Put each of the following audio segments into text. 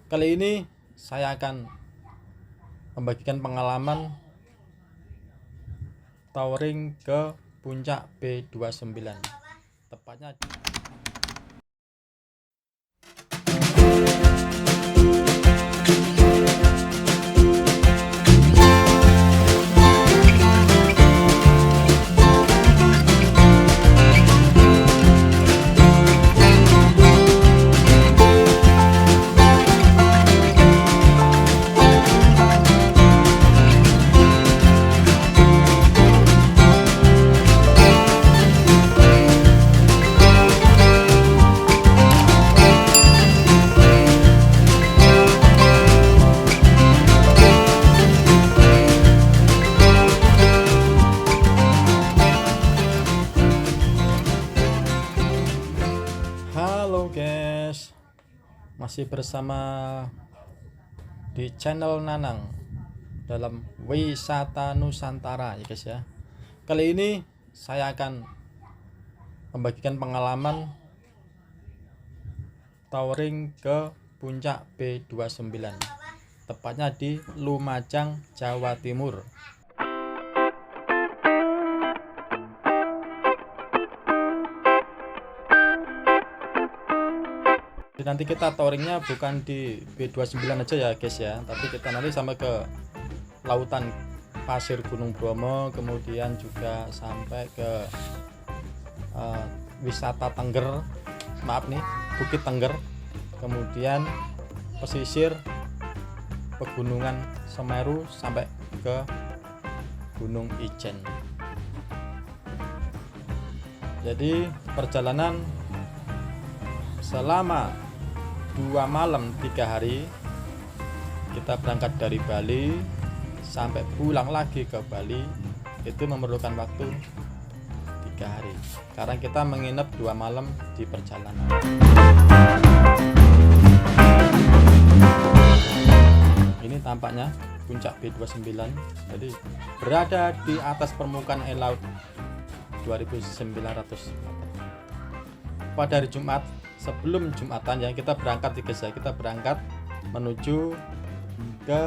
Kali ini saya akan membagikan pengalaman touring ke puncak B29, tepatnya halo guys, masih bersama di channel Nanang dalam wisata Nusantara ya guys ya. Kali ini saya akan membagikan pengalaman touring ke puncak B29, tepatnya di Lumajang, Jawa Timur. Nanti kita touringnya bukan di B29 aja ya guys ya, tapi kita nanti sampai ke lautan pasir Gunung Bromo, kemudian juga sampai ke wisata Tengger, Bukit Tengger, kemudian pesisir pegunungan Semeru sampai ke Gunung Ijen. Jadi perjalanan selama 2 malam 3 hari, kita berangkat dari Bali sampai pulang lagi ke Bali itu memerlukan waktu 3 hari karena kita menginap 2 malam di perjalanan. Ini tampaknya puncak B29, jadi berada di atas permukaan air laut 2900 meter. Pada hari Jumat sebelum Jumatan ya, kita berangkat di guys ya, kita berangkat menuju ke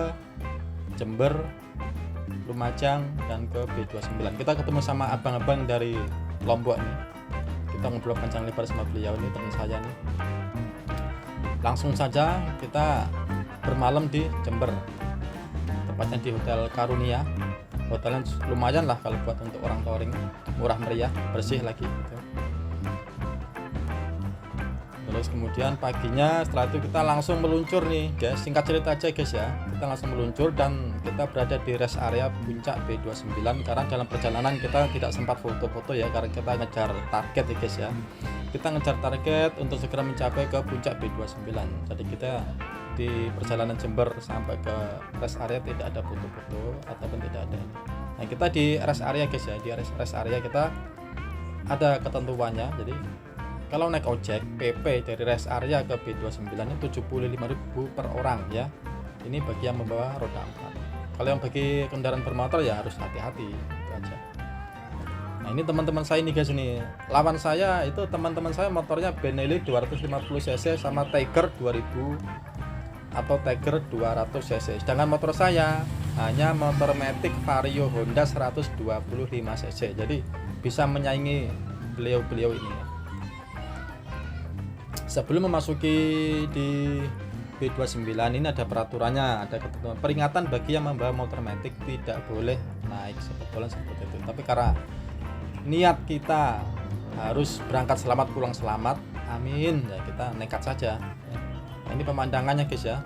Jember, Lumajang dan ke B29. Kita ketemu sama abang-abang dari Lombok nih. Kita ngobrol panjang lebar sama beliau nih, teman saya nih. Langsung saja kita bermalam di Jember, tepatnya di Hotel Karunia. Hotelnya lumayan lah kalau buat untuk orang touring, murah meriah, bersih lagi gitu. Terus kemudian paginya setelah itu kita langsung meluncur nih guys, singkat cerita aja guys ya, kita langsung meluncur dan kita berada di rest area puncak B29 karena dalam perjalanan kita tidak sempat foto-foto ya, karena kita ngejar target ya guys ya, kita ngejar target untuk segera mencapai ke puncak B29. Jadi kita di perjalanan Jember sampai ke rest area tidak ada foto-foto ataupun tidak ada ini. Nah kita di rest area guys ya, di rest area kita ada ketentuannya. Jadi kalau naik ojek PP dari rest area ke B29 itu 75.000 per orang ya. Ini bagi yang membawa roda 4. Kalau yang bagi kendaraan bermotor ya harus hati-hati, itu aja. Nah ini teman-teman saya ini guys, ini lawan saya itu teman-teman saya motornya Benelli 250 cc sama Tiger 2000 atau Tiger 200 cc. Sedangkan motor saya hanya motor Matic Vario Honda 125 cc. Jadi bisa menyaingi beliau-beliau ini. Sebelum memasuki di B29 ini ada peraturannya, ada ketentuan peringatan bagi yang membawa motor Matic tidak boleh naik sebetulnya seperti itu. Tapi karena niat kita harus berangkat selamat pulang selamat, amin ya, kita nekat saja. Nah, ini pemandangannya guys ya.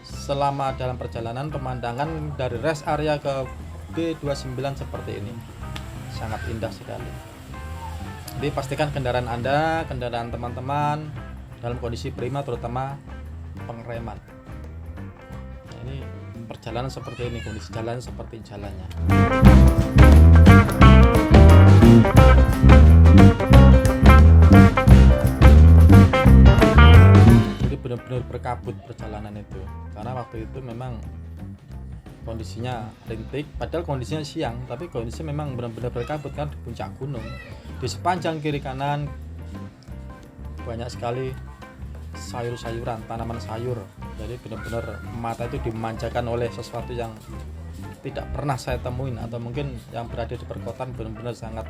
Selama dalam perjalanan pemandangan dari rest area ke B29 seperti ini sangat indah sekali. Jadi pastikan kendaraan Anda, kendaraan teman-teman dalam kondisi prima, terutama pengereman. Nah, ini perjalanan seperti ini, kondisi jalan seperti jalannya. Jadi benar-benar berkabut perjalanan itu, karena waktu itu memang kondisinya rintik, padahal kondisinya siang, tapi kondisinya memang benar-benar berkabut kan di puncak gunung. Di sepanjang kiri kanan banyak sekali sayur-sayuran, tanaman sayur. Jadi benar-benar mata itu dimanjakan oleh sesuatu yang tidak pernah saya temuin, atau mungkin yang berada di perkotaan benar-benar sangat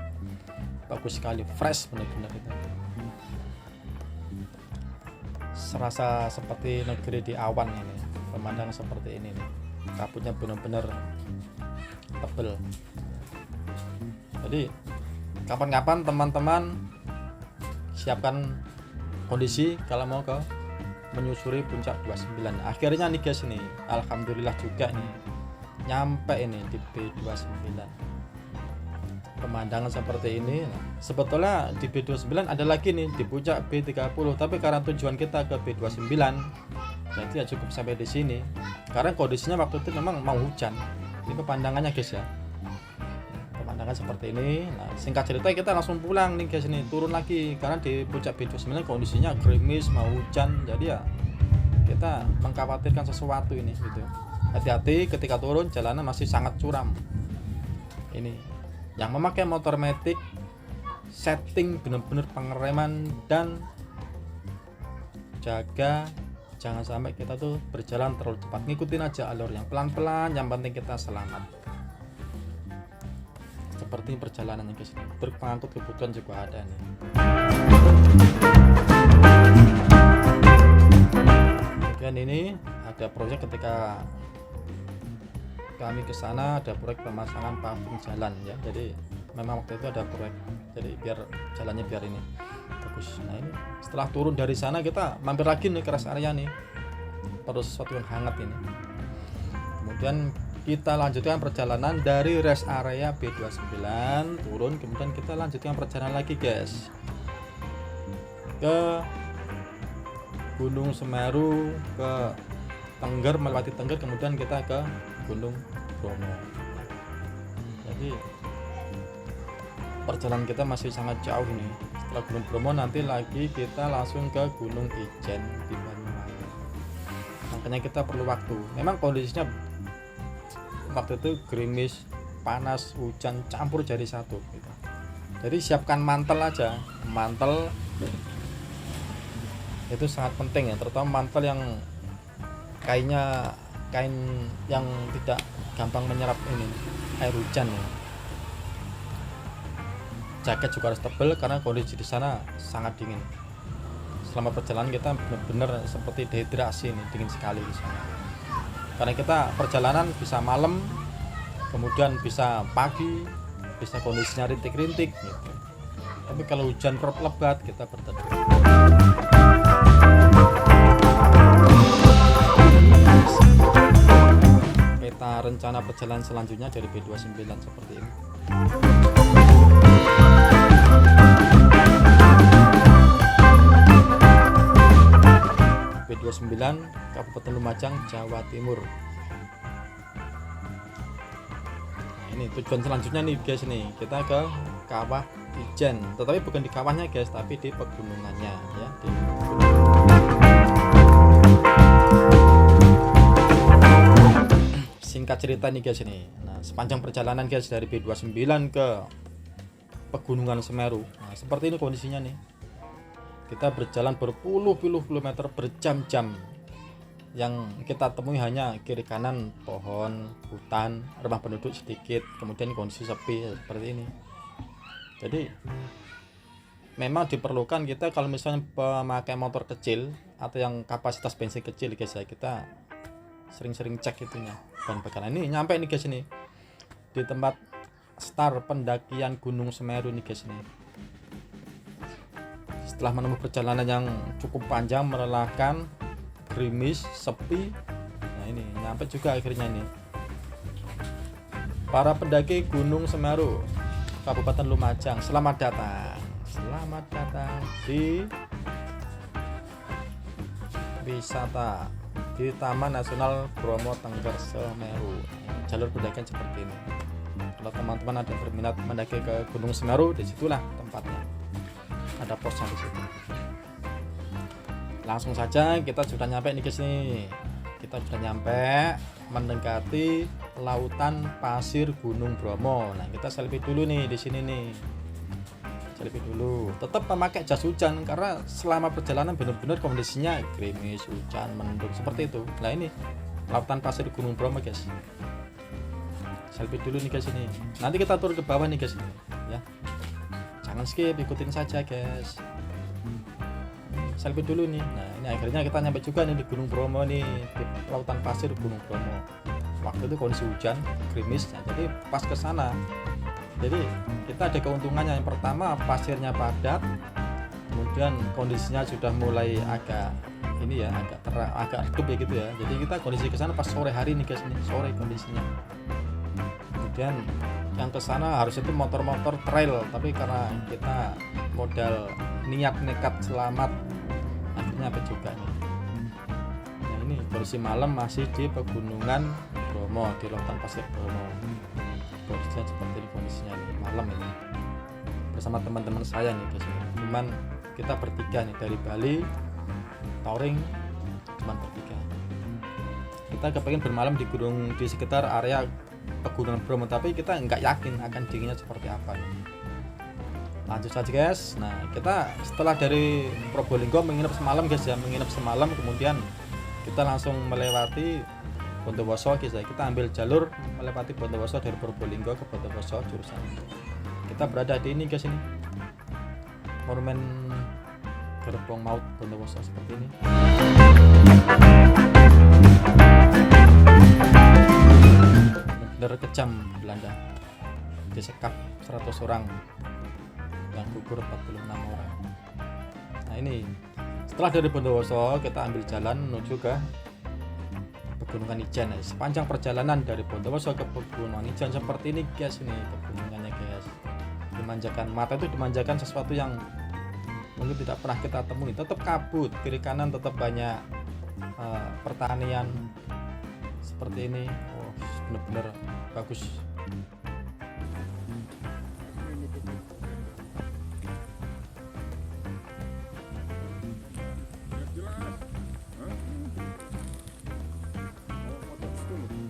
bagus sekali, fresh benar-benar itu. Serasa seperti negeri di awan ini, pemandangan seperti ini nih. Kabutnya benar-benar tebel. Jadi kapan-kapan teman-teman siapkan kondisi kalau mau ke menyusuri puncak 29. Akhirnya nih guys, ini alhamdulillah juga nih nyampe ini di B29. Pemandangan seperti ini. Sebetulnya di B29 ada lagi nih di puncak B30, tapi karena tujuan kita ke B29 jadi ya cukup sampai di sini. Karena kondisinya waktu itu memang mau hujan. Ini pemandangannya guys ya. Pemandangan seperti ini. Nah, singkat cerita kita langsung pulang nih guys, ini turun lagi karena di puncak B29 kondisinya gerimis, mau hujan. Jadi ya kita mengkhawatirkan sesuatu ini gitu. Hati-hati ketika turun, jalanan masih sangat curam. Ini yang memakai motor matic, setting benar-benar pengereman dan jaga jangan sampai kita tuh berjalan terlalu cepat. Ngikutin aja alur yang pelan-pelan, yang penting kita selamat. Seperti perjalanannya guys, truk pengangkut kebutuhan juga ada nih. Kemudian ini ada proyek, ketika kami ke sana ada proyek pemasangan paving jalan ya. Jadi memang waktu itu ada proyek, jadi biar jalannya biar ini bagus. Nah ini setelah turun dari sana kita mampir lagi nih ke rest area nih, perlu sesuatu yang hangat ini. Kemudian kita lanjutkan perjalanan dari rest area B29 turun, kemudian kita lanjutkan perjalanan lagi guys ke Gunung Semeru, ke Tengger, melewati Tengger, kemudian kita ke Gunung Bromo. Jadi perjalanan kita masih sangat jauh ini. Setelah Gunung Bromo nanti lagi kita langsung ke Gunung Ijen di Banyuwangi. Makanya kita perlu waktu. Memang kondisinya waktu itu gerimis, panas, hujan campur jadi satu gitu. Jadi siapkan mantel aja. Mantel itu sangat penting ya, terutama mantel yang kain yang tidak gampang menyerap ini air hujan ya. Jaket juga harus tebal karena kondisi di sana sangat dingin. Selama perjalanan kita benar-benar seperti dehidrasi ini, dingin sekali di sana. Karena kita perjalanan bisa malam, kemudian bisa pagi, bisa kondisinya rintik-rintik gitu. Tapi kalau hujan lebat kita berteduh. Peta rencana perjalanan selanjutnya dari B29 seperti ini. B29 Kabupaten Lumajang, Jawa Timur. Nah, ini tujuan selanjutnya nih guys, nih kita ke Kawah Ijen, tetapi bukan di kawahnya guys, tapi di pegunungannya ya. Singkat cerita nih guys ini. Nah, sepanjang perjalanan guys dari B29 ke Pegunungan Semeru. Nah, seperti ini kondisinya nih. Kita berjalan berpuluh-puluh kilometer berjam-jam. Yang kita temui hanya kiri kanan pohon, hutan, rumah penduduk sedikit, kemudian kondisi sepi seperti ini. Jadi memang diperlukan kita kalau misalnya memakai motor kecil atau yang kapasitas bensin kecil guys ya, kita sering-sering cek itunya bahan bakar. Ini nyampe nih guys ini di tempat start pendakian Gunung Semeru nih guys ini. Setelah menempuh perjalanan yang cukup panjang, melelahkan, gerimis, sepi, nah ini nyampe juga akhirnya ini. Para pendaki Gunung Semeru Kabupaten Lumajang, selamat datang di wisata di Taman Nasional Bromo Tengger Semeru. Jalur pendakian seperti ini. Kalau teman-teman ada berminat mendaki ke Gunung Semeru, disitulah tempatnya. Ada posnya di situ. Langsung saja kita sudah nyampe nih guys nih. Kita sudah nyampe mendekati lautan pasir Gunung Bromo. Nah, kita selfie dulu nih di sini nih. selfie dulu. Tetap memakai jas hujan karena selama perjalanan benar-benar kondisinya gerimis, hujan, mendung seperti itu. Nah ini lautan pasir Gunung Bromo guys. Selfie dulu nih guys ini. Nanti kita turun ke bawah nih guys ya. Jangan skip, ikutin saja guys. Selfie dulu nih. Nah ini akhirnya kita nyampe juga nih di Gunung Bromo nih, di lautan pasir Gunung Bromo. Waktu itu kondisi hujan, gerimis, nah, jadi pas ke sana. Jadi kita ada keuntungannya. Yang pertama pasirnya padat, kemudian kondisinya sudah mulai agak ini ya, agak redup ya gitu ya. Jadi kita kondisi ke sana pas sore hari nih guys, ini sore kondisinya. Kemudian yang ke sana harus itu motor-motor trail, tapi karena kita modal niat nekat selamat, akhirnya apa juga nih. Nah ini kondisi malam masih di pegunungan Bromo, di lautan pasir Bromo. Kondisinya seperti ini kondisinya nih, malam ini bersama teman-teman saya nih guys. Cuman kita bertiga nih dari Bali touring, cuman bertiga. Kita kepengen bermalam di gunung di sekitar area pegunungan Bromo, tapi kita nggak yakin akan dinginnya seperti apa nih. Lanjut saja guys. Nah kita setelah dari Probolinggo menginap semalam guys ya, menginap semalam, kemudian kita langsung melewati Bondowoso guys ya. Kita ambil jalur melewati Bondowoso dari Probolinggo ke Bondowoso jurusan. Kita berada di ini guys, ini monumen gerbong maut Bondowoso seperti ini. Benar kejam Belanda, disekap 100 orang, yang gugur 46 orang. Nah ini setelah dari Bondowoso kita ambil jalan menuju ke Pegunungan Ijen. Sepanjang perjalanan dari Bondowoso ke Pegunungan Ijen seperti ini guys, ini pegunungannya guys. Dimanjakan, mata itu dimanjakan sesuatu yang mungkin tidak pernah kita temui. Tetap kabut, kiri kanan tetap banyak pertanian seperti ini. Oh benar-benar bagus.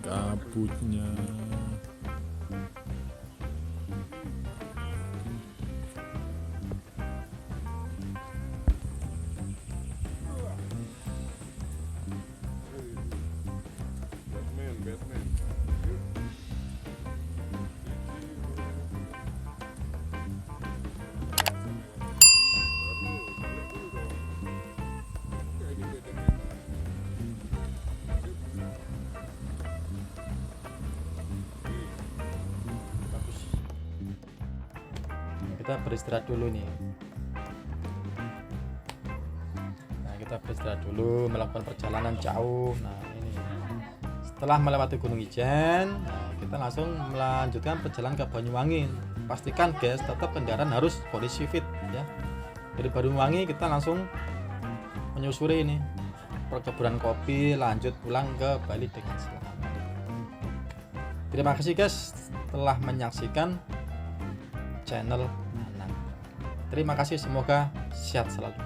Kabutnya kita beristirahat dulu nih. Nah kita beristirahat dulu, melakukan perjalanan jauh. Nah ini setelah melewati Gunung Ijen, nah, kita langsung melanjutkan perjalanan ke Banyuwangi. Pastikan guys tetap kendaraan harus kondisi fit ya. Dari Banyuwangi kita langsung menyusuri ini perkebunan kopi, lanjut pulang ke Bali dengan selamat. Terima kasih guys telah menyaksikan channel Nanang. Terima kasih, semoga sehat selalu.